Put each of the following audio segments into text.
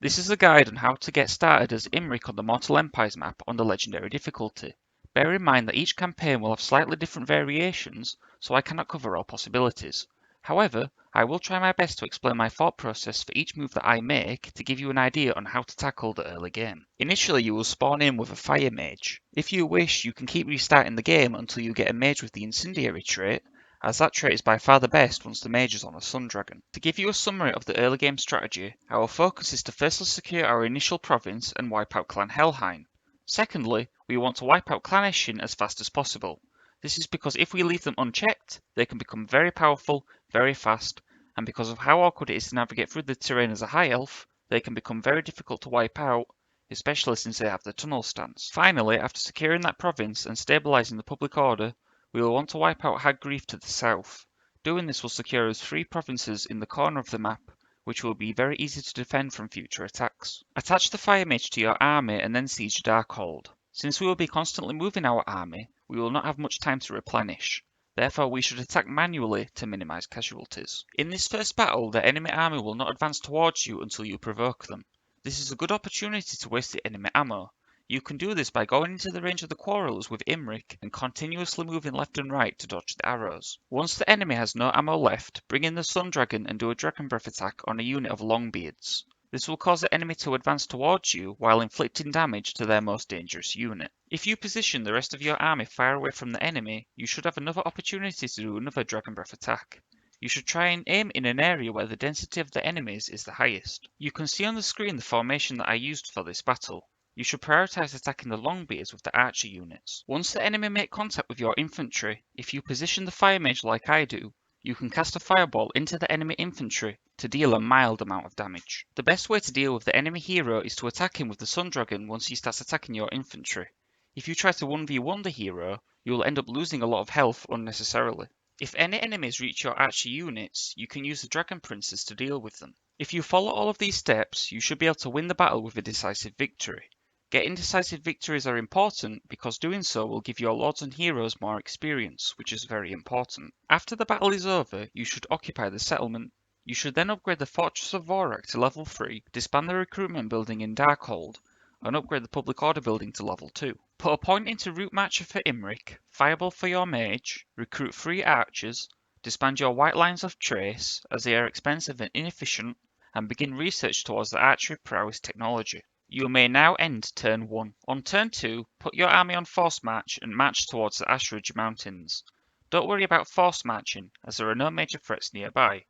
This is a guide on how to get started as Imrik on the Mortal Empires map on the Legendary difficulty. Bear in mind that each campaign will have slightly different variations, so I cannot cover all possibilities. However, I will try my best to explain my thought process for each move that I make to give you an idea on how to tackle the early game. Initially you will spawn in with a fire mage. If you wish, you can keep restarting the game until you get a mage with the incendiary trait, as that trait is by far the best once the mage is on a sun dragon. To give you a summary of the early game strategy, our focus is to firstly secure our initial province and wipe out Clan Helheim. Secondly, we want to wipe out Clan Eshin as fast as possible. This is because if we leave them unchecked, they can become very powerful, very fast, and because of how awkward it is to navigate through the terrain as a high elf, they can become very difficult to wipe out, especially since they have the tunnel stance. Finally, after securing that province and stabilising the public order, we will want to wipe out Hag Graef to the south. Doing this will secure us 3 provinces in the corner of the map, which will be very easy to defend from future attacks. Attach the Fire Mage to your army and then siege Darkhold. Since we will be constantly moving our army, we will not have much time to replenish. Therefore, we should attack manually to minimise casualties. In this first battle, the enemy army will not advance towards you until you provoke them. This is a good opportunity to waste the enemy ammo. You can do this by going into the range of the quarrelers with Imrik and continuously moving left and right to dodge the arrows. Once the enemy has no ammo left, bring in the Sun Dragon and do a Dragon Breath attack on a unit of Longbeards. This will cause the enemy to advance towards you while inflicting damage to their most dangerous unit. If you position the rest of your army far away from the enemy, you should have another opportunity to do another Dragon Breath attack. You should try and aim in an area where the density of the enemies is the highest. You can see on the screen the formation that I used for this battle. You should prioritise attacking the Longbeards with the archer units. Once the enemy make contact with your infantry, if you position the Fire Mage like I do, you can cast a fireball into the enemy infantry to deal a mild amount of damage. The best way to deal with the enemy hero is to attack him with the Sun Dragon once he starts attacking your infantry. If you try to 1v1 the hero, you will end up losing a lot of health unnecessarily. If any enemies reach your archer units, you can use the Dragon Princes to deal with them. If you follow all of these steps, you should be able to win the battle with a decisive victory. Getting decisive victories are important because doing so will give your lords and heroes more experience, which is very important. After the battle is over, you should occupy the settlement. You should then upgrade the Fortress of Vorak to level 3, disband the recruitment building in Darkhold, and upgrade the public order building to level 2. Put a point into Route Marcher for Imrik, Fireball for your mage, recruit 3 archers, disband your white lines of trace as they are expensive and inefficient, and begin research towards the archery prowess technology. You may now end turn 1. On turn 2, put your army on force march and march towards the Ashridge Mountains. Don't worry about force marching, as there are no major threats nearby.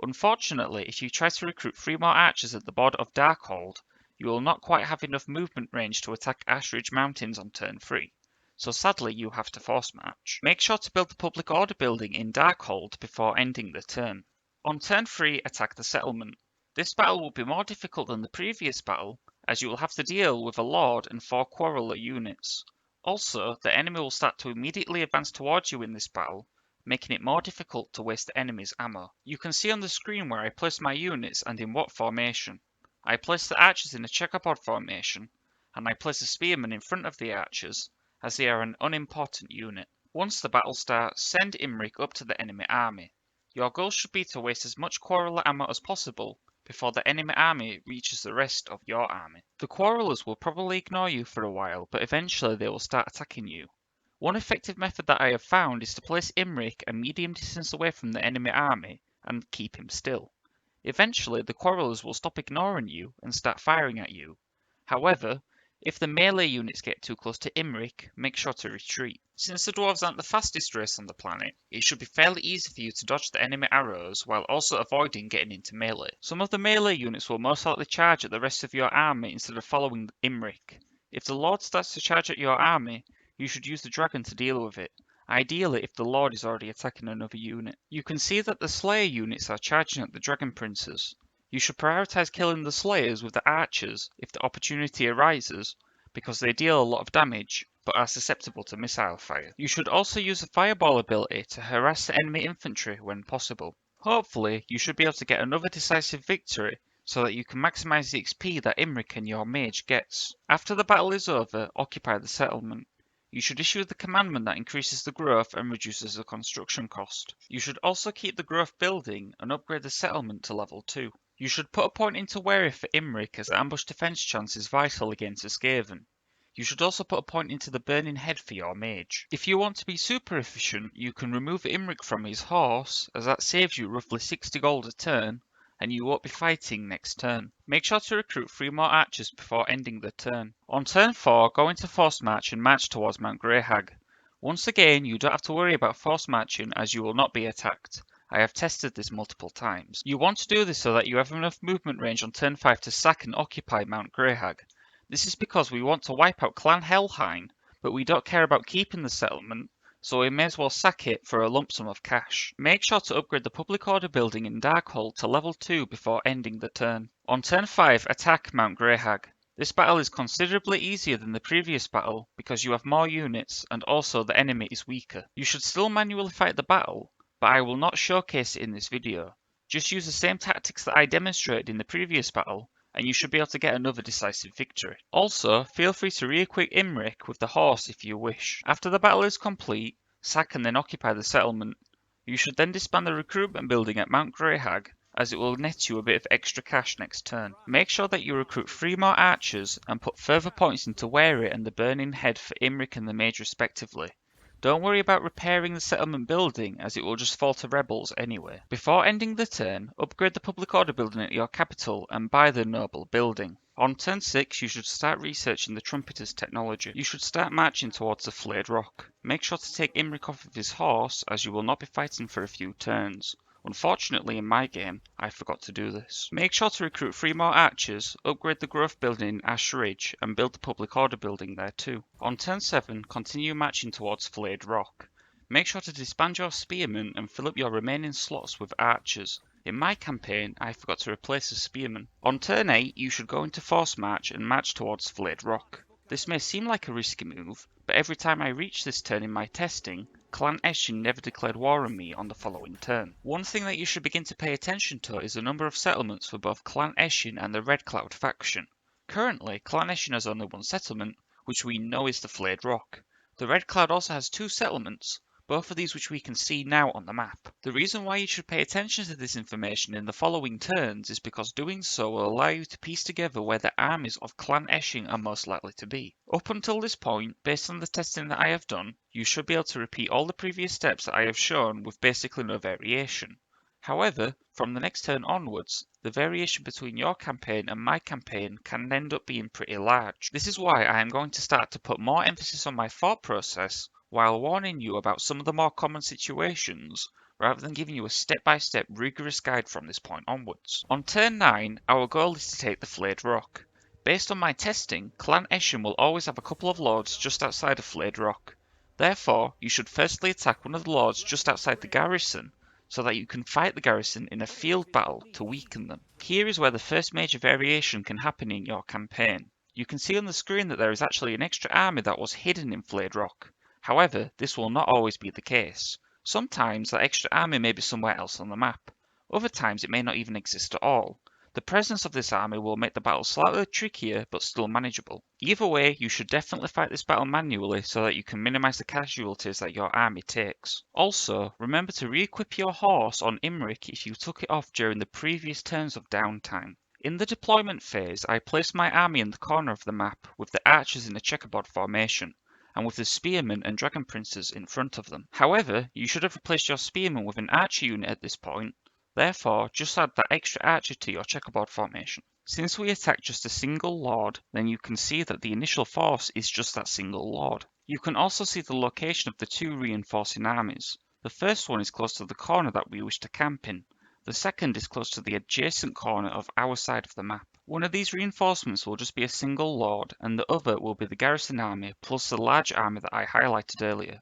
Unfortunately, if you try to recruit 3 more archers at the border of Darkhold, you will not quite have enough movement range to attack Ashridge Mountains on turn 3. So sadly you have to force march. Make sure to build the public order building in Darkhold before ending the turn. On turn 3, attack the settlement. This battle will be more difficult than the previous battle, as you will have to deal with a Lord and 4 Quarreler units. Also, the enemy will start to immediately advance towards you in this battle, making it more difficult to waste the enemy's ammo. You can see on the screen where I placed my units and in what formation. I placed the archers in a checkerboard formation, and I placed the spearmen in front of the archers, as they are an unimportant unit. Once the battle starts, send Imrik up to the enemy army. Your goal should be to waste as much Quarreler ammo as possible before the enemy army reaches the rest of your army. The Quarrelers will probably ignore you for a while, but eventually they will start attacking you. One effective method that I have found is to place Imrik a medium distance away from the enemy army and keep him still. Eventually the Quarrelers will stop ignoring you and start firing at you. However, if the melee units get too close to Imrik, make sure to retreat. Since the dwarves aren't the fastest race on the planet, it should be fairly easy for you to dodge the enemy arrows while also avoiding getting into melee. Some of the melee units will most likely charge at the rest of your army instead of following Imrik. If the Lord starts to charge at your army, you should use the dragon to deal with it, ideally if the Lord is already attacking another unit. You can see that the Slayer units are charging at the Dragon Princes. You should prioritise killing the Slayers with the archers if the opportunity arises, because they deal a lot of damage, but are susceptible to missile fire. You should also use the Fireball ability to harass the enemy infantry when possible. Hopefully, you should be able to get another decisive victory, so that you can maximise the XP that Imrik and your mage gets. After the battle is over, occupy the settlement. You should issue the commandment that increases the growth and reduces the construction cost. You should also keep the growth building and upgrade the settlement to level 2. You should put a point into Wary for Imrik, as ambush defense chance is vital against a Skaven. You should also put a point into the Burning Head for your mage. If you want to be super efficient, you can remove Imrik from his horse, as that saves you roughly 60 gold a turn, and you won't be fighting next turn. Make sure to recruit 3 more archers before ending the turn. On turn 4, go into force march and march towards Mount Greyhag. Once again, you don't have to worry about force marching, as you will not be attacked. I have tested this multiple times. You want to do this so that you have enough movement range on turn 5 to sack and occupy Mount Greyhag. This is because we want to wipe out Clan Helheim, but we don't care about keeping the settlement, so we may as well sack it for a lump sum of cash. Make sure to upgrade the public order building in Darkhold to level 2 before ending the turn. On turn 5, attack Mount Greyhag. This battle is considerably easier than the previous battle because you have more units and also the enemy is weaker. You should still manually fight the battle, but I will not showcase it in this video. Just use the same tactics that I demonstrated in the previous battle, and you should be able to get another decisive victory. Also, feel free to re-equip Imrik with the horse if you wish. After the battle is complete, sack and then occupy the settlement. You should then disband the recruitment building at Mount Greyhag, as it will net you a bit of extra cash next turn. Make sure that you recruit 3 more archers and put further points into Wary and the Burning Head for Imrik and the mage respectively. Don't worry about repairing the settlement building, as it will just fall to rebels anyway. Before ending the turn, upgrade the public order building at your capital and buy the noble building. On turn 6, you should start researching the Trumpeter's technology. You should start marching towards the Flayed Rock. Make sure to take Imrik off of his horse, as you will not be fighting for a few turns. Unfortunately, in my game, I forgot to do this. Make sure to recruit 3 more archers, upgrade the growth building in Ash Ridge, and build the public order building there too. On turn 7, continue marching towards Flayed Rock. Make sure to disband your spearmen and fill up your remaining slots with archers. In my campaign, I forgot to replace a spearman. On turn 8, you should go into force march and march towards Flayed Rock. This may seem like a risky move, but every time I reach this turn in my testing, Clan Eshin never declared war on me on the following turn. One thing that you should begin to pay attention to is the number of settlements for both Clan Eshin and the Red Cloud faction. Currently, Clan Eshin has only 1 settlement, which we know is the Flayed Rock. The Red Cloud also has 2 settlements, both of these which we can see now on the map. The reason why you should pay attention to this information in the following turns is because doing so will allow you to piece together where the armies of Clan Eshin are most likely to be. Up until this point, based on the testing that I have done, you should be able to repeat all the previous steps that I have shown with basically no variation. However, from the next turn onwards, the variation between your campaign and my campaign can end up being pretty large. This is why I am going to start to put more emphasis on my thought process while warning you about some of the more common situations, rather than giving you a step-by-step rigorous guide from this point onwards. On turn 9, our goal is to take the Flayed Rock. Based on my testing, Clan Eshin will always have a couple of lords just outside of Flayed Rock. Therefore, you should firstly attack one of the lords just outside the garrison, so that you can fight the garrison in a field battle to weaken them. Here is where the first major variation can happen in your campaign. You can see on the screen that there is actually an extra army that was hidden in Flayed Rock. However, this will not always be the case. Sometimes that extra army may be somewhere else on the map. Other times it may not even exist at all. The presence of this army will make the battle slightly trickier but still manageable. Either way, you should definitely fight this battle manually so that you can minimise the casualties that your army takes. Also, remember to re-equip your horse on Imrik if you took it off during the previous turns of downtime. In the deployment phase, I placed my army in the corner of the map with the archers in a checkerboard formation, and with the spearmen and dragon princes in front of them. However, you should have replaced your spearmen with an archer unit at this point. Therefore, just add that extra archer to your checkerboard formation. Since we attack just a single lord, then you can see that the initial force is just that single lord. You can also see the location of the 2 reinforcing armies. The first one is close to the corner that we wish to camp in. The second is close to the adjacent corner of our side of the map. One of these reinforcements will just be a single lord, and the other will be the garrison army plus the large army that I highlighted earlier.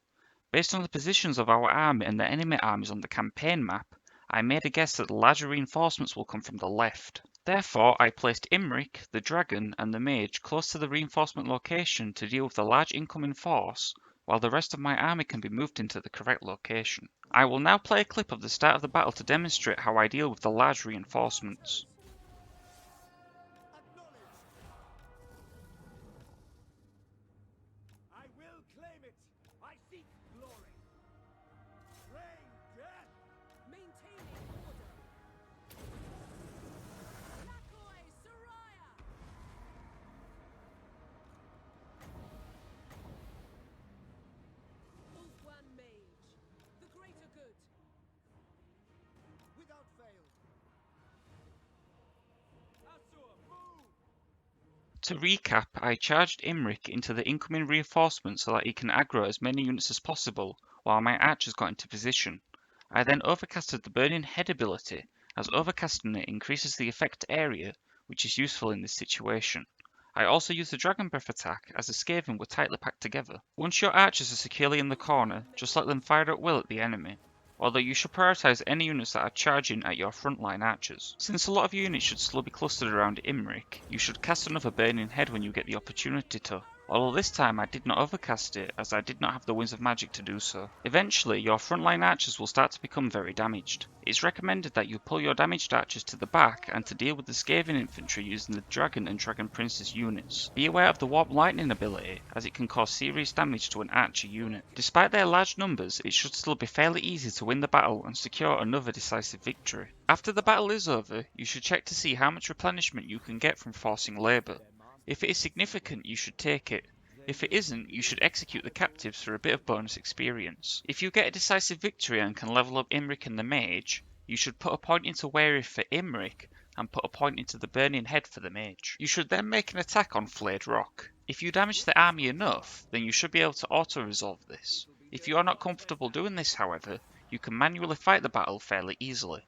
Based on the positions of our army and the enemy armies on the campaign map, I made a guess that the larger reinforcements will come from the left. Therefore, I placed Imrik, the dragon, and the mage close to the reinforcement location to deal with the large incoming force, while the rest of my army can be moved into the correct location. I will now play a clip of the start of the battle to demonstrate how I deal with the large reinforcements. I will claim it! I seek glory! Rain death! Maintaining order! To recap, I charged Imrik into the incoming reinforcement so that he can aggro as many units as possible while my archers got into position. I then overcasted the Burning Head ability, as overcasting it increases the effect area, which is useful in this situation. I also used the Dragon Breath attack as the Skaven were tightly packed together. Once your archers are securely in the corner, just let them fire at will at the enemy, although you should prioritise any units that are charging at your frontline archers. Since a lot of units should still be clustered around Imrik, you should cast another Burning Head when you get the opportunity to, although this time I did not overcast it as I did not have the Winds of Magic to do so. Eventually, your frontline archers will start to become very damaged. It's recommended that you pull your damaged archers to the back and to deal with the Skaven infantry using the Dragon and Dragon Princess units. Be aware of the Warp Lightning ability, as it can cause serious damage to an archer unit. Despite their large numbers, it should still be fairly easy to win the battle and secure another decisive victory. After the battle is over, you should check to see how much replenishment you can get from forcing labour. If it is significant, you should take it. If it isn't, you should execute the captives for a bit of bonus experience. If you get a decisive victory and can level up Imrik and the Mage, you should put a point into Wary for Imrik and put a point into the Burning Head for the Mage. You should then make an attack on Flayed Rock. If you damage the army enough, then you should be able to auto-resolve this. If you are not comfortable doing this, however, you can manually fight the battle fairly easily.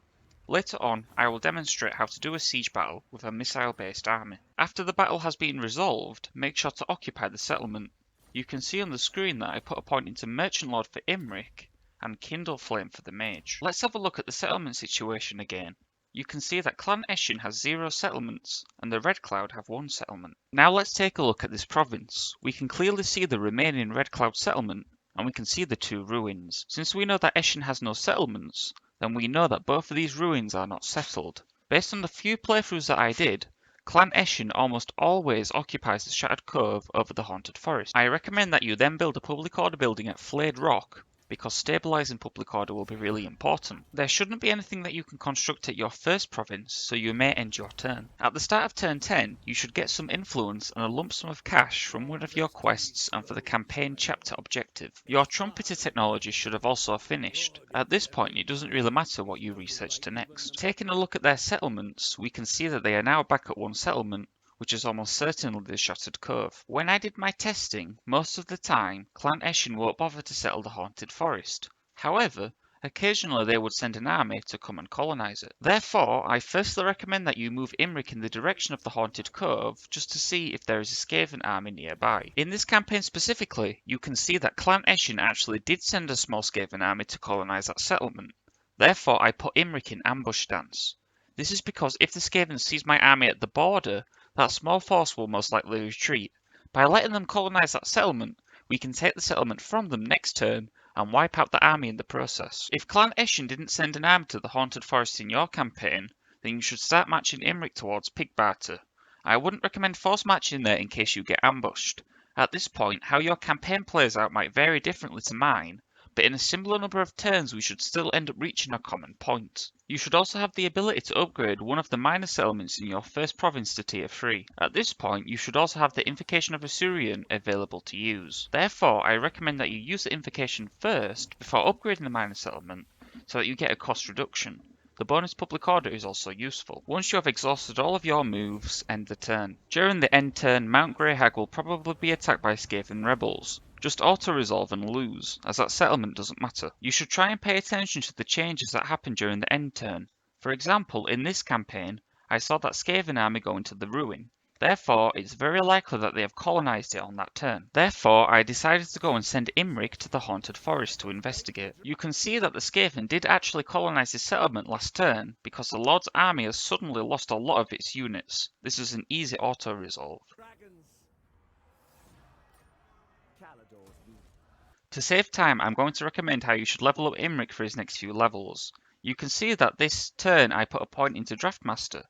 Later on, I will demonstrate how to do a siege battle with a missile-based army. After the battle has been resolved, make sure to occupy the settlement. You can see on the screen that I put a point into Merchant Lord for Imrik and Kindle Flame for the Mage. Let's have a look at the settlement situation again. You can see that Clan Eshin has 0 settlements and the Red Cloud have 1 settlement. Now let's take a look at this province. We can clearly see the remaining Red Cloud settlement and we can see the 2 ruins. Since we know that Eshin has no settlements, then we know that both of these ruins are not settled. Based on the few playthroughs that I did, Clan Eshin almost always occupies the Shattered Cove over the Haunted Forest. I recommend that you then build a public order building at Flayed Rock, because stabilising public order will be really important. There shouldn't be anything that you can construct at your first province, so you may end your turn. At the start of turn 10, you should get some influence and a lump sum of cash from one of your quests and for the campaign chapter objective. Your trumpeter technology should have also finished. At this point, it doesn't really matter what you research to next. Taking a look at their settlements, we can see that they are now back at 1 settlement, which is almost certainly the Shattered Cove. When I did my testing, most of the time, Clan Eshin won't bother to settle the Haunted Forest. However, occasionally they would send an army to come and colonise it. Therefore, I firstly recommend that you move Imrik in the direction of the Haunted Cove, just to see if there is a Skaven army nearby. In this campaign specifically, you can see that Clan Eshin actually did send a small Skaven army to colonise that settlement. Therefore, I put Imrik in ambush stance. This is because if the Skaven sees my army at the border, that small force will most likely retreat. By letting them colonise that settlement, we can take the settlement from them next turn and wipe out the army in the process. If Clan Eshin didn't send an army to the Haunted Forest in your campaign, then you should start marching Imrik towards Pigbarter. I wouldn't recommend force marching there in case you get ambushed. At this point, how your campaign plays out might vary differently to mine, but in a similar number of turns we should still end up reaching a common point. You should also have the ability to upgrade one of the minor settlements in your first province to tier 3. At this point, you should also have the Invocation of Asuryan available to use. Therefore, I recommend that you use the Invocation first before upgrading the minor settlement so that you get a cost reduction. The bonus public order is also useful. Once you have exhausted all of your moves, end the turn. During the end turn, Mount Grey Hag will probably be attacked by Skaven rebels. Just auto-resolve and lose, as that settlement doesn't matter. You should try and pay attention to the changes that happen during the end turn. For example, in this campaign, I saw that Skaven army go into the ruin. Therefore, it's very likely that they have colonised it on that turn. Therefore, I decided to go and send Imrik to the Haunted Forest to investigate. You can see that the Skaven did actually colonise this settlement last turn, because the Lord's army has suddenly lost a lot of its units. This is an easy auto-resolve. Dragons. Calidor's weak. To save time, I'm going to recommend how you should level up Imrik for his next few levels. You can see that this turn I put a point into Draftmaster.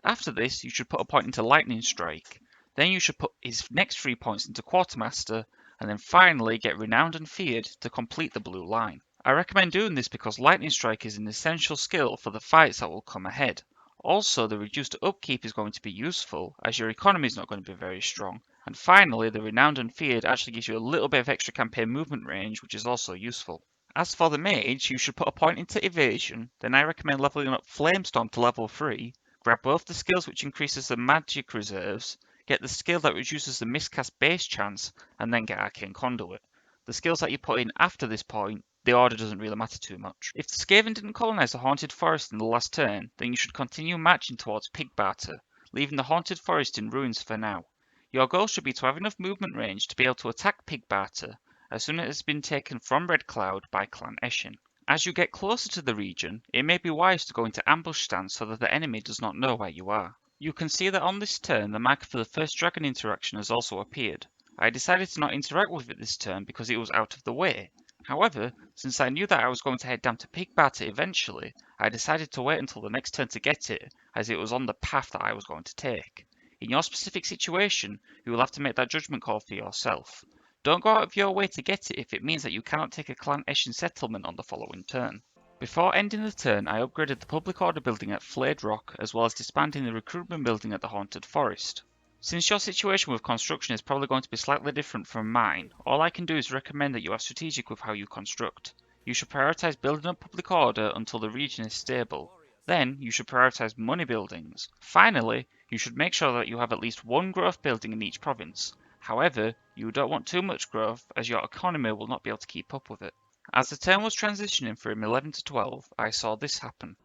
After this, you should put a point into Lightning Strike. Then you should put his next 3 points into Quartermaster, and then finally get Renowned and Feared to complete the blue line. I recommend doing this because Lightning Strike is an essential skill for the fights that will come ahead. Also, the reduced upkeep is going to be useful, as your economy is not going to be very strong. And finally, the Renowned and Feared actually gives you a little bit of extra campaign movement range, which is also useful. As for the Mage, you should put a point into Evasion, then I recommend leveling up Flamestorm to level 3, grab both the skills which increases the magic reserves, get the skill that reduces the miscast base chance, and then get Arcane Conduit. The skills that you put in after this point, the order doesn't really matter too much. If the Skaven didn't colonize the Haunted Forest in the last turn, then you should continue marching towards Pigbarter, leaving the Haunted Forest in ruins for now. Your goal should be to have enough movement range to be able to attack Pigbarter as soon as it has been taken from Red Cloud by Clan Eshin. As you get closer to the region, it may be wise to go into ambush stance so that the enemy does not know where you are. You can see that on this turn the marker for the first dragon interaction has also appeared. I decided to not interact with it this turn because it was out of the way. However, since I knew that I was going to head down to Pigbarter eventually, I decided to wait until the next turn to get it, as it was on the path that I was going to take. In your specific situation, you will have to make that judgment call for yourself. Don't go out of your way to get it if it means that you cannot take a Clan Eshin settlement on the following turn. Before ending the turn, I upgraded the Public Order building at Flayed Rock, as well as disbanding the Recruitment building at the Haunted Forest. Since your situation with construction is probably going to be slightly different from mine, all I can do is recommend that you are strategic with how you construct. You should prioritize building up Public Order until the region is stable. Then, you should prioritize money buildings. Finally, you should make sure that you have at least one growth building in each province. However, you don't want too much growth, as your economy will not be able to keep up with it. As the turn was transitioning from 11 to 12, I saw this happen.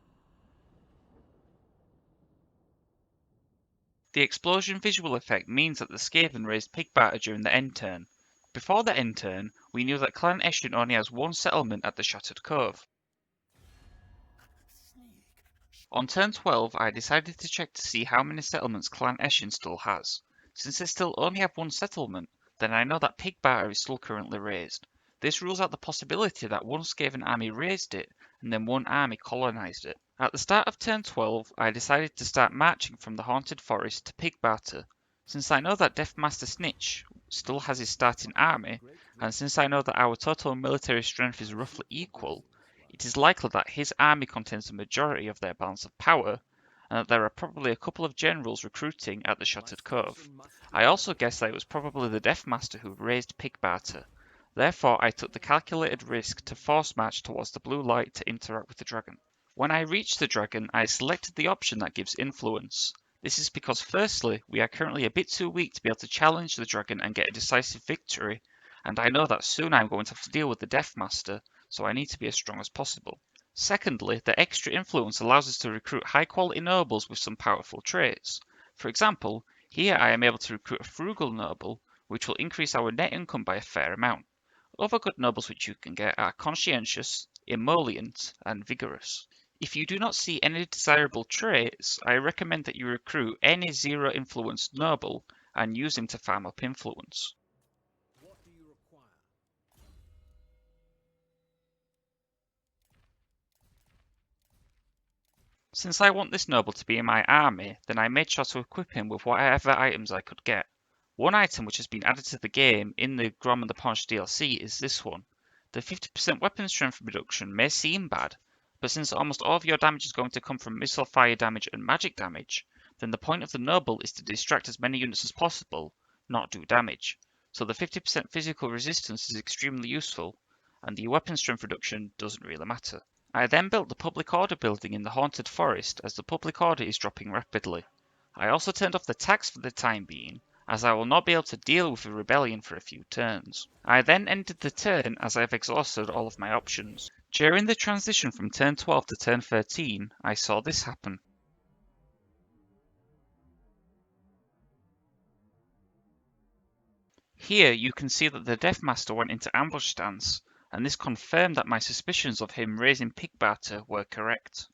The explosion visual effect means that the Skaven raised Pigbarter during the end turn. Before the end turn, we knew that Clan Eshin only has one settlement at the Shattered Cove. On turn 12, I decided to check to see how many settlements Clan Eshin still has. Since they still only have one settlement, then I know that Pigbarter is still currently raised. This rules out the possibility that one Skaven army raised it, and then one army colonized it. At the start of turn 12, I decided to start marching from the Haunted Forest to Pigbarter. Since I know that Deathmaster Snitch still has his starting army, and since I know that our total military strength is roughly equal, it is likely that his army contains the majority of their balance of power, and that there are probably a couple of generals recruiting at the Shattered Cove. I also guess that it was probably the Deathmaster who raised Pigbarter. Therefore, I took the calculated risk to force march towards the blue light to interact with the dragon. When I reached the dragon, I selected the option that gives influence. This is because firstly, we are currently a bit too weak to be able to challenge the dragon and get a decisive victory, and I know that soon I'm going to have to deal with the Deathmaster, so I need to be as strong as possible. Secondly, the extra influence allows us to recruit high quality nobles with some powerful traits. For example, here I am able to recruit a frugal noble, which will increase our net income by a fair amount. Other good nobles which you can get are conscientious, emollient, and vigorous. If you do not see any desirable traits, I recommend that you recruit any zero influence noble and use him to farm up influence. What do you require? Since I want this noble to be in my army, then I made sure to equip him with whatever items I could get. One item which has been added to the game in the Grom and the Paunch DLC is this one. The 50% weapon strength reduction may seem bad, but since almost all of your damage is going to come from missile fire damage and magic damage, then the point of the noble is to distract as many units as possible, not do damage. So the 50% physical resistance is extremely useful, and the weapon strength reduction doesn't really matter. I then built the Public Order building in the Haunted Forest as the Public Order is dropping rapidly. I also turned off the tax for the time being, as I will not be able to deal with a rebellion for a few turns. I then ended the turn as I have exhausted all of my options. During the transition from turn 12 to turn 13, I saw this happen. Here you can see that the Deathmaster went into ambush stance, and this confirmed that my suspicions of him raising Pigbarter were correct.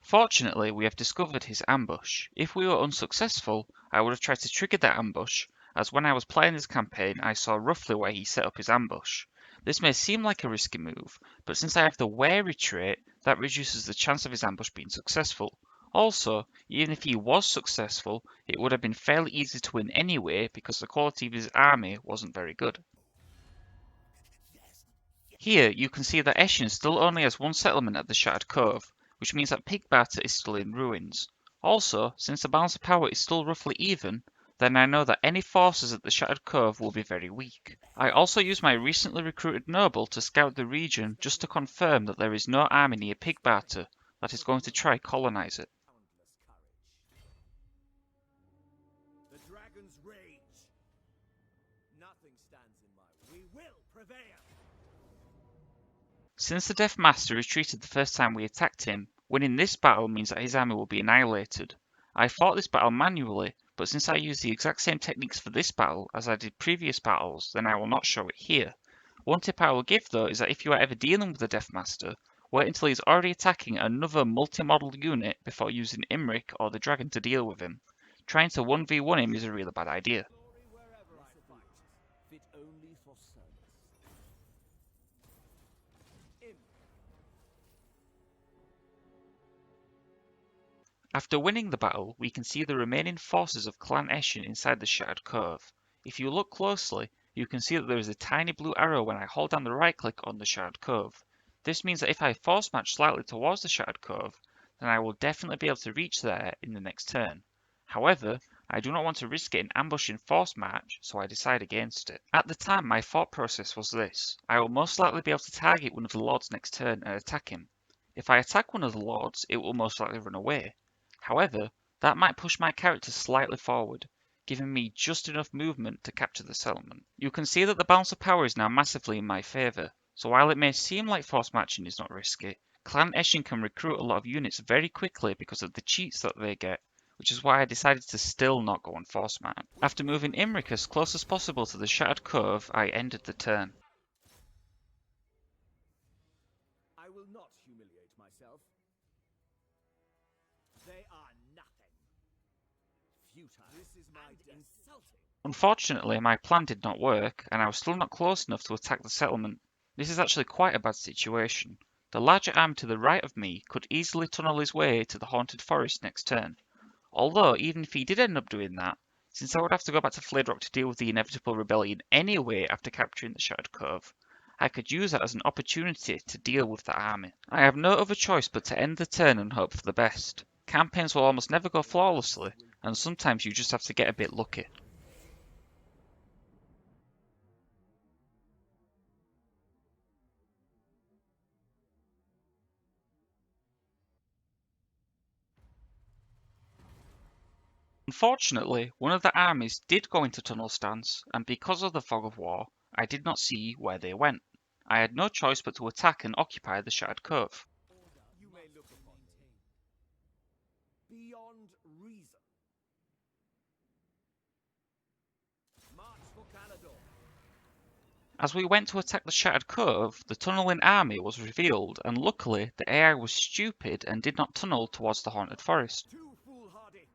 Fortunately, we have discovered his ambush. If we were unsuccessful, I would have tried to trigger that ambush, as when I was playing this campaign I saw roughly where he set up his ambush. This may seem like a risky move, but since I have the wary trait, that reduces the chance of his ambush being successful. Also, even if he was successful, it would have been fairly easy to win anyway because the quality of his army wasn't very good. Here you can see that Eshin still only has one settlement at the Shattered Cove, which means that Pigbarter is still in ruins. Also, since the balance of power is still roughly even, then I know that any forces at the Shattered Cove will be very weak. I also use my recently recruited noble to scout the region just to confirm that there is no army near Pigbarter that is going to try colonize it. The dragon's rage. Nothing stands in my way. We will prevail. Since the Death Master retreated the first time we attacked him, winning this battle means that his army will be annihilated. I fought this battle manually, but since I used the exact same techniques for this battle as I did previous battles, then I will not show it here. One tip I will give though is that if you are ever dealing with the Death Master, wait until he's already attacking another multi-model unit before using Imrik or the dragon to deal with him. Trying to 1v1 him is a really bad idea. Glory wherever I fight. Fit only for service. After winning the battle, we can see the remaining forces of Clan Eshin inside the Shattered Cove. If you look closely, you can see that there is a tiny blue arrow when I hold down the right click on the Shattered Cove. This means that if I force match slightly towards the Shattered Cove, then I will definitely be able to reach there in the next turn. However, I do not want to risk getting ambushed in force match, so I decide against it. At the time, my thought process was this: I will most likely be able to target one of the lords next turn and attack him. If I attack one of the lords, it will most likely run away. However, that might push my character slightly forward, giving me just enough movement to capture the settlement. You can see that the balance of power is now massively in my favour, so while it may seem like force matching is not risky, Clan Eshin can recruit a lot of units very quickly because of the cheats that they get, which is why I decided to still not go on force match. After moving Imrik as close as possible to the Shattered Cove, I ended the turn. I will not humiliate myself. They are nothing. Futile. This is my insulting. Unfortunately, my plan did not work, and I was still not close enough to attack the settlement. This is actually quite a bad situation. The larger army to the right of me could easily tunnel his way to the Haunted Forest next turn. Although, even if he did end up doing that, since I would have to go back to Flayed Rock to deal with the inevitable rebellion anyway after capturing the Shattered Cove, I could use that as an opportunity to deal with that army. I have no other choice but to end the turn and hope for the best. Campaigns will almost never go flawlessly, and sometimes you just have to get a bit lucky. Unfortunately, one of the armies did go into tunnel stance, and because of the fog of war, I did not see where they went. I had no choice but to attack and occupy the Shattered Cove. You may look upon me beyond reason. March for Calador. As we went to attack the Shattered Cove, the tunneling army was revealed, and luckily the AI was stupid and did not tunnel towards the Haunted Forest. Too foolhardy.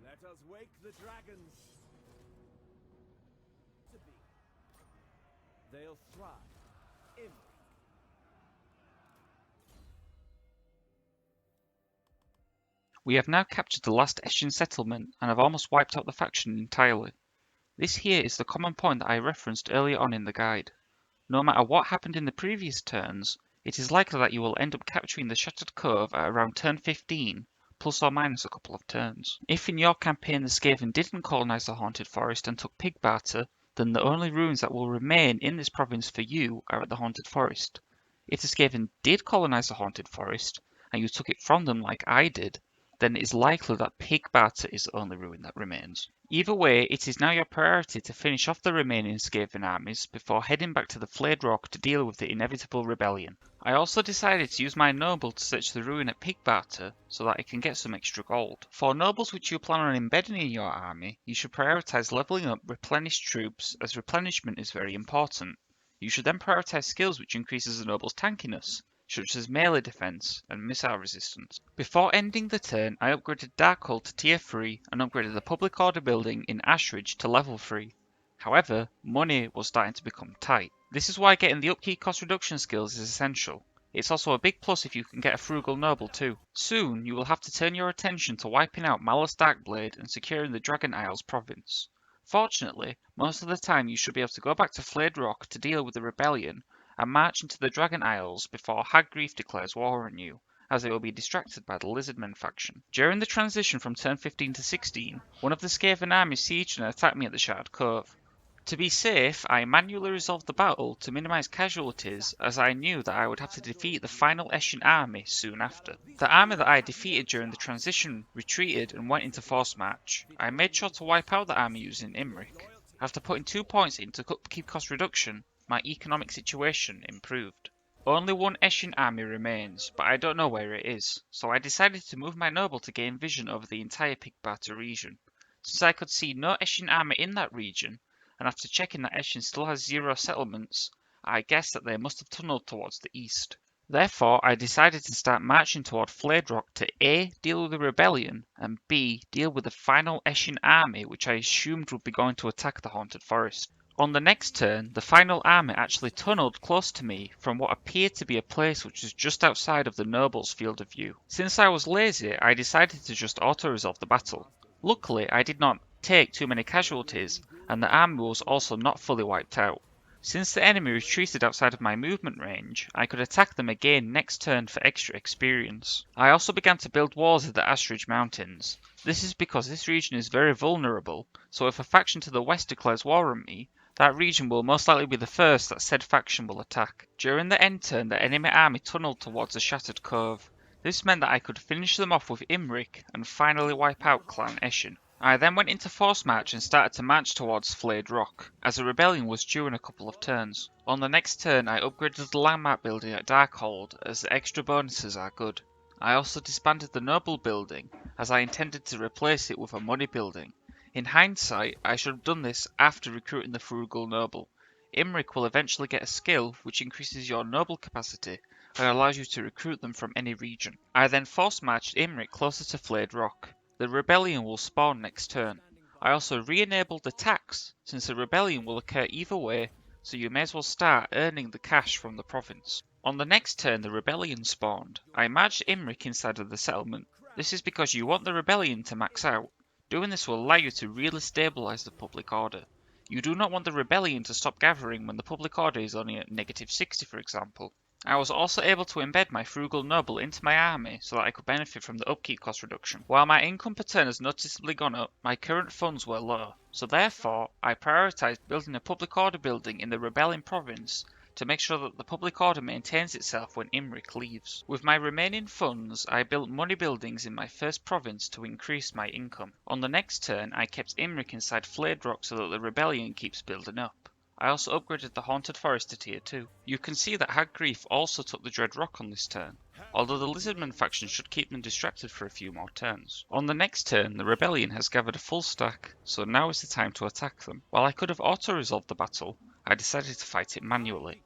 Let us wake the dragons. To be. They'll thrive. Imrik. We have now captured the last Eshin settlement and have almost wiped out the faction entirely. This here is the common point that I referenced earlier on in the guide. No matter what happened in the previous turns, it is likely that you will end up capturing the Shattered Cove at around turn 15, plus or minus a couple of turns. If in your campaign the Skaven didn't colonise the Haunted Forest and took Pigbarter, then the only ruins that will remain in this province for you are at the Haunted Forest. If the Skaven did colonise the Haunted Forest, and you took it from them like I did, then it is likely that Pigbarter is the only ruin that remains. Either way, it is now your priority to finish off the remaining Skaven armies before heading back to the Flayed Rock to deal with the inevitable rebellion. I also decided to use my noble to search the ruin at Pigbarter so that I can get some extra gold. For nobles which you plan on embedding in your army, you should prioritise levelling up replenished troops, as replenishment is very important. You should then prioritise skills which increases the noble's tankiness, such as melee defense and missile resistance. Before ending the turn, I upgraded Darkhull to tier 3 and upgraded the public order building in Ashridge to level 3. However, money was starting to become tight. This is why getting the upkeep cost reduction skills is essential. It's also a big plus if you can get a frugal noble too. Soon, you will have to turn your attention to wiping out Malus Darkblade and securing the Dragon Isles province. Fortunately, most of the time you should be able to go back to Flayed Rock to deal with the rebellion and march into the Dragon Isles before Hag Graef declares war on you, as they will be distracted by the Lizardmen faction. During the transition from turn 15 to 16, one of the Skaven armies sieged and attacked me at the Shard Cove. To be safe, I manually resolved the battle to minimise casualties, as I knew that I would have to defeat the final Eshin army soon after. The army that I defeated during the transition retreated and went into force march. I made sure to wipe out the army using Imrik. After putting 2 points into upkeep cost reduction, my economic situation improved. Only one Eshin army remains, but I don't know where it is, so I decided to move my noble to gain vision over the entire Pigbata region. Since I could see no Eshin army in that region, and after checking that Eshin still has 0 settlements, I guessed that they must have tunnelled towards the east. Therefore, I decided to start marching toward Flayed Rock to A. deal with the rebellion, and B. deal with the final Eshin army which I assumed would be going to attack the Haunted Forest. On the next turn, the final army actually tunnelled close to me from what appeared to be a place which was just outside of the noble's field of view. Since I was lazy, I decided to just auto-resolve the battle. Luckily, I did not take too many casualties, and the army was also not fully wiped out. Since the enemy retreated outside of my movement range, I could attack them again next turn for extra experience. I also began to build walls at the Ashridge Mountains. This is because this region is very vulnerable, so if a faction to the west declares war on me, that region will most likely be the first that said faction will attack. During the end turn, the enemy army tunnelled towards the Shattered Cove. This meant that I could finish them off with Imrik and finally wipe out Clan Eshin. I then went into force march and started to march towards Flayed Rock, as a rebellion was due in a couple of turns. On the next turn I upgraded the landmark building at Darkhold, as the extra bonuses are good. I also disbanded the noble building, as I intended to replace it with a money building. In hindsight, I should have done this after recruiting the frugal noble. Imrik will eventually get a skill which increases your noble capacity and allows you to recruit them from any region. I then force marched Imrik closer to Flayed Rock. The rebellion will spawn next turn. I also re-enabled the tax, since the rebellion will occur either way, so you may as well start earning the cash from the province. On the next turn the rebellion spawned. I marched Imrik inside of the settlement. This is because you want the rebellion to max out. Doing this will allow you to really stabilise the public order. You do not want the rebellion to stop gathering when the public order is only at -60, for example. I was also able to embed my frugal noble into my army so that I could benefit from the upkeep cost reduction. While my income per turn has noticeably gone up, my current funds were low, so therefore I prioritised building a public order building in the rebelling province to make sure that the public order maintains itself when Imrik leaves. With my remaining funds, I built money buildings in my first province to increase my income. On the next turn, I kept Imrik inside Flayed Rock so that the rebellion keeps building up. I also upgraded the Haunted Forest to Tier 2. You can see that Hag Graef also took the Dread Rock on this turn, although the Lizardman faction should keep them distracted for a few more turns. On the next turn, the Rebellion has gathered a full stack, so now is the time to attack them. While I could have auto-resolved the battle, I decided to fight it manually.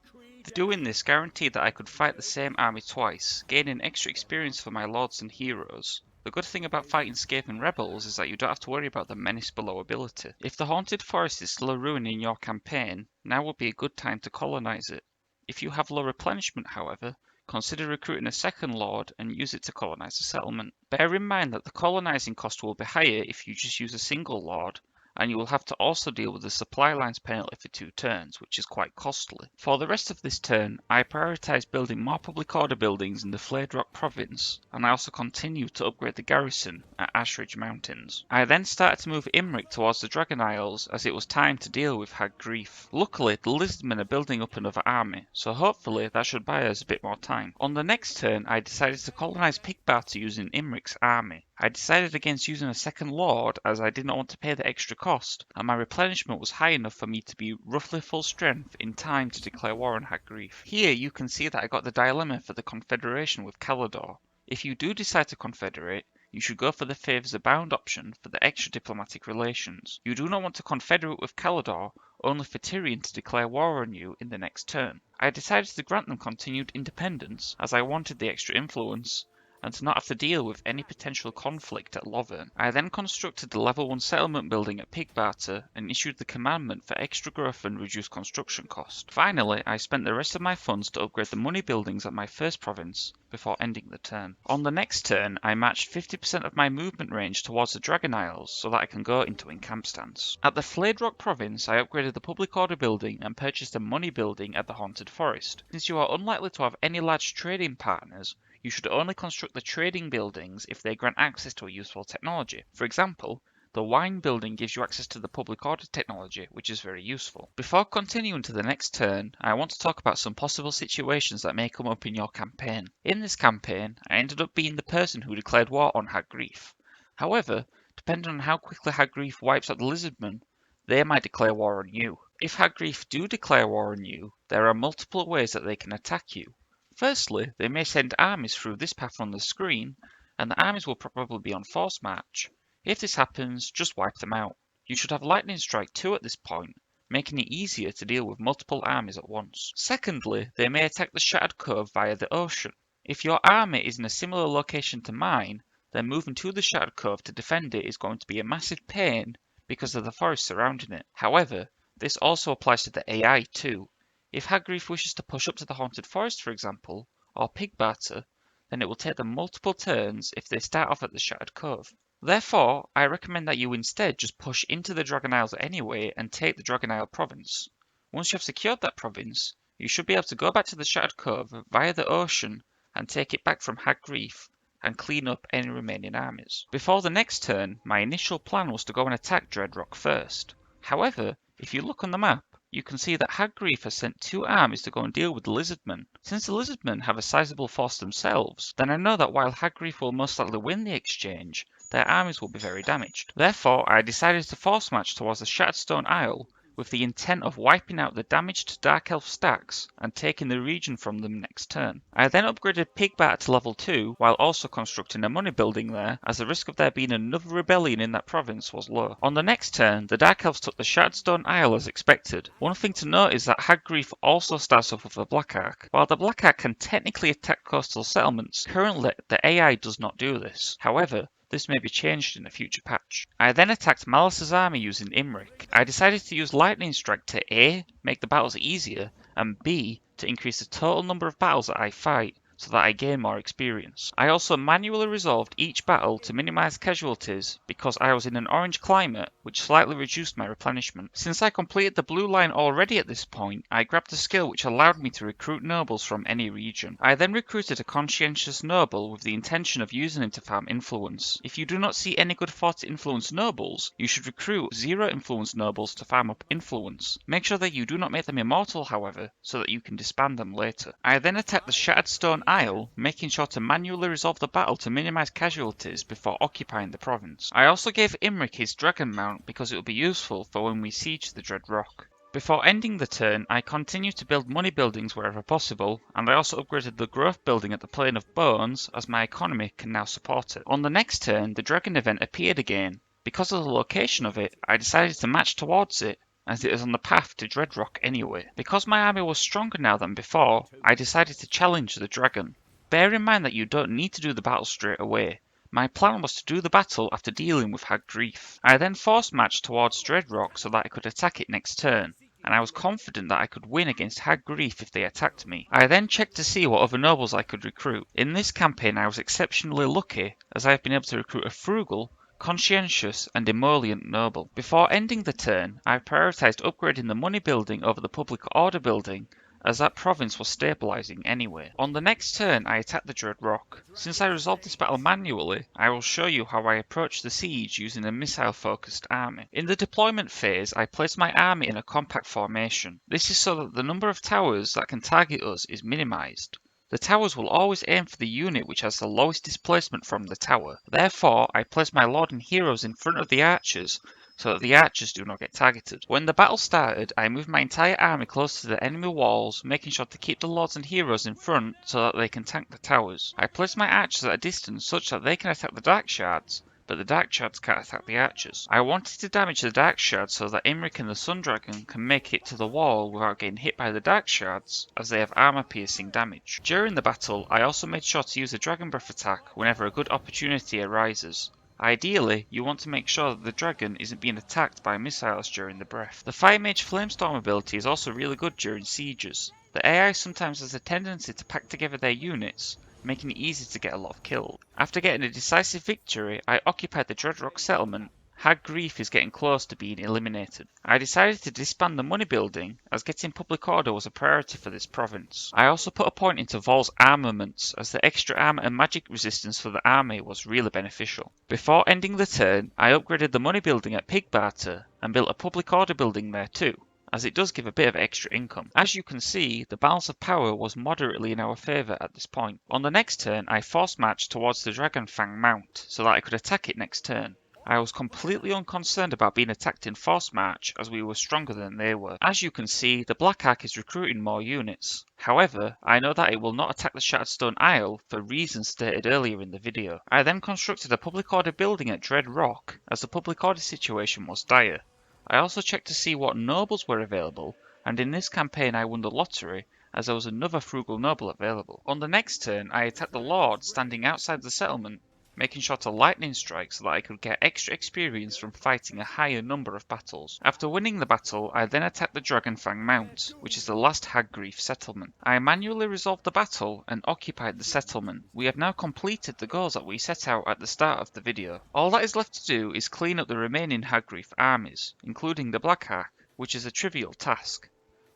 Doing this guaranteed that I could fight the same army twice, gaining extra experience for my lords and heroes. The good thing about fighting Skaven rebels is that you don't have to worry about the menace below ability. If the Haunted Forest is still a ruin in your campaign, now would be a good time to colonise it. If you have low replenishment, however, consider recruiting a second lord and use it to colonise a settlement. Bear in mind that the colonising cost will be higher if you just use a single lord, and you will have to also deal with the supply lines penalty for 2 turns, which is quite costly. For the rest of this turn, I prioritised building more public order buildings in the Flayed Rock province, and I also continued to upgrade the garrison at Ashridge Mountains. I then started to move Imrik towards the Dragon Isles, as it was time to deal with Hag Graef. Luckily, the Lizardmen are building up another army, so hopefully that should buy us a bit more time. On the next turn, I decided to colonise Pigbata using Imrik's army. I decided against using a second lord as I did not want to pay the extra cost, and my replenishment was high enough for me to be roughly full strength in time to declare war on Hag Graef. Here you can see that I got the dilemma for the confederation with Calador. If you do decide to confederate, you should go for the favours abound option for the extra diplomatic relations. You do not want to confederate with Calador only for Tyrion to declare war on you in the next turn. I decided to grant them continued independence as I wanted the extra influence, and to not have to deal with any potential conflict at Lovern. I then constructed the level 1 settlement building at Pigbata and issued the commandment for extra growth and reduced construction cost. Finally, I spent the rest of my funds to upgrade the money buildings at my first province before ending the turn. On the next turn, I matched 50% of my movement range towards the Dragon Isles so that I can go into encamp stance. At the Flayed Rock province, I upgraded the public order building and purchased a money building at the Haunted Forest. Since you are unlikely to have any large trading partners, You should only construct the trading buildings if they grant access to a useful technology. For example, the wine building gives you access to the public order technology, which is very useful. Before continuing to the next turn, I want to talk about some possible situations that may come up in your campaign. In this campaign, I ended up being the person who declared war on Hag Graef. However, depending on how quickly Hag Graef wipes out the lizardmen, they might declare war on you. If Hag Graef do declare war on you, there are multiple ways that they can attack you. Firstly, they may send armies through this path on the screen, and the armies will probably be on force march. If this happens, just wipe them out. You should have Lightning Strike 2 at this point, making it easier to deal with multiple armies at once. Secondly, they may attack the Shattered Cove via the ocean. If your army is in a similar location to mine, then moving to the Shattered Cove to defend it is going to be a massive pain because of the forest surrounding it. However, this also applies to the AI too. If Hag Graef wishes to push up to the Haunted Forest, for example, or Pig Batter, then it will take them multiple turns if they start off at the Shattered Cove. Therefore, I recommend that you instead just push into the Dragon Isles anyway and take the Dragon Isle province. Once you have secured that province, you should be able to go back to the Shattered Cove via the ocean and take it back from Hag Graef and clean up any remaining armies. Before the next turn, my initial plan was to go and attack Dreadrock first. However, if you look on the map, you can see that Hag Graef has sent 2 armies to go and deal with the Lizardmen. Since the Lizardmen have a sizable force themselves, then I know that while Hag Graef will most likely win the exchange, their armies will be very damaged. Therefore, I decided to force march towards the Shattered Stone Isle with the intent of wiping out the damaged Dark Elf stacks and taking the region from them next turn. I then upgraded Pig Batter to level 2 while also constructing a money building there, as the risk of there being another rebellion in that province was low. On the next turn, the Dark Elves took the Shattered Stone Isle as expected. One thing to note is that Hag Graef also starts off with the Black Ark. While the Black Ark can technically attack coastal settlements, currently the AI does not do this. However, this may be changed in a future patch. I then attacked Malice's army using Imrik. I decided to use Lightning Strike to A, make the battles easier, and B, to increase the total number of battles that I fight, so that I gain more experience. I also manually resolved each battle to minimize casualties because I was in an orange climate, which slightly reduced my replenishment. Since I completed the blue line already at this point, I grabbed a skill which allowed me to recruit nobles from any region. I then recruited a conscientious noble with the intention of using him to farm influence. If you do not see any good 40 influence nobles, you should recruit 0 influence nobles to farm up influence. Make sure that you do not make them immortal, however, so that you can disband them later. I then attacked the Shattered Stone Isle, making sure to manually resolve the battle to minimize casualties before occupying the province. I also gave Imrik his dragon mount because it will be useful for when we siege the Dread Rock. Before ending the turn, I continued to build money buildings wherever possible, and I also upgraded the growth building at the Plane of Bones as my economy can now support it. On the next turn, the dragon event appeared again. Because of the location of it, I decided to march towards it, as it is on the path to Dreadrock anyway. Because my army was stronger now than before, I decided to challenge the dragon. Bear in mind that you don't need to do the battle straight away. My plan was to do the battle after dealing with Hag Graef. I then force marched towards Dreadrock so that I could attack it next turn, and I was confident that I could win against Hag Graef if they attacked me. I then checked to see what other nobles I could recruit. In this campaign I was exceptionally lucky, as I have been able to recruit a frugal, conscientious and emollient noble. Before ending the turn, I prioritised upgrading the money building over the public order building, as that province was stabilising anyway. On the next turn I attacked the Dread Rock. Since I resolved this battle manually, I will show you how I approached the siege using a missile focused army. In the deployment phase, I placed my army in a compact formation. This is so that the number of towers that can target us is minimised. The towers will always aim for the unit which has the lowest displacement from the tower. Therefore, I place my lord and heroes in front of the archers so that the archers do not get targeted. When the battle started, I moved my entire army close to the enemy walls, making sure to keep the lords and heroes in front so that they can tank the towers. I placed my archers at a distance such that they can attack the dark shards, but the dark shards can't attack the archers. I wanted to damage the dark shards so that Imrik and the Sun Dragon can make it to the wall without getting hit by the dark shards, as they have armor piercing damage. During the battle, I also made sure to use a Dragon Breath attack whenever a good opportunity arises. Ideally, you want to make sure that the dragon isn't being attacked by missiles during the breath. The Fire Mage Flamestorm ability is also really good during sieges. The AI sometimes has a tendency to pack together their units, making it easy to get a lot of kills. After getting a decisive victory, I occupied the Dreadrock settlement, Hag Graef is getting close to being eliminated. I decided to disband the money building as getting public order was a priority for this province. I also put a point into Vol's armaments as the extra armor and magic resistance for the army was really beneficial. Before ending the turn, I upgraded the money building at Pigbarter and built a public order building there too, as it does give a bit of extra income. As you can see, the balance of power was moderately in our favour at this point. On the next turn, I force marched towards the Dragonfang Mount so that I could attack it next turn. I was completely unconcerned about being attacked in force march as we were stronger than they were. As you can see, the Black Ark is recruiting more units. However, I know that it will not attack the Shattered Stone Isle for reasons stated earlier in the video. I then constructed a public order building at Dread Rock as the public order situation was dire. I also checked to see what nobles were available, and in this campaign I won the lottery as there was another frugal noble available. On the next turn, I attacked the Lord standing outside the settlement, making sure to lightning strike so that I could get extra experience from fighting a higher number of battles. After winning the battle, I then attacked the Dragonfang Mount, which is the last Hag Graef settlement. I manually resolved the battle and occupied the settlement. We have now completed the goals that we set out at the start of the video. All that is left to do is clean up the remaining Hag Graef armies, including the Black Ark, which is a trivial task.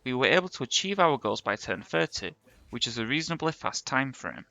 We were able to achieve our goals by turn 30, which is a reasonably fast time frame.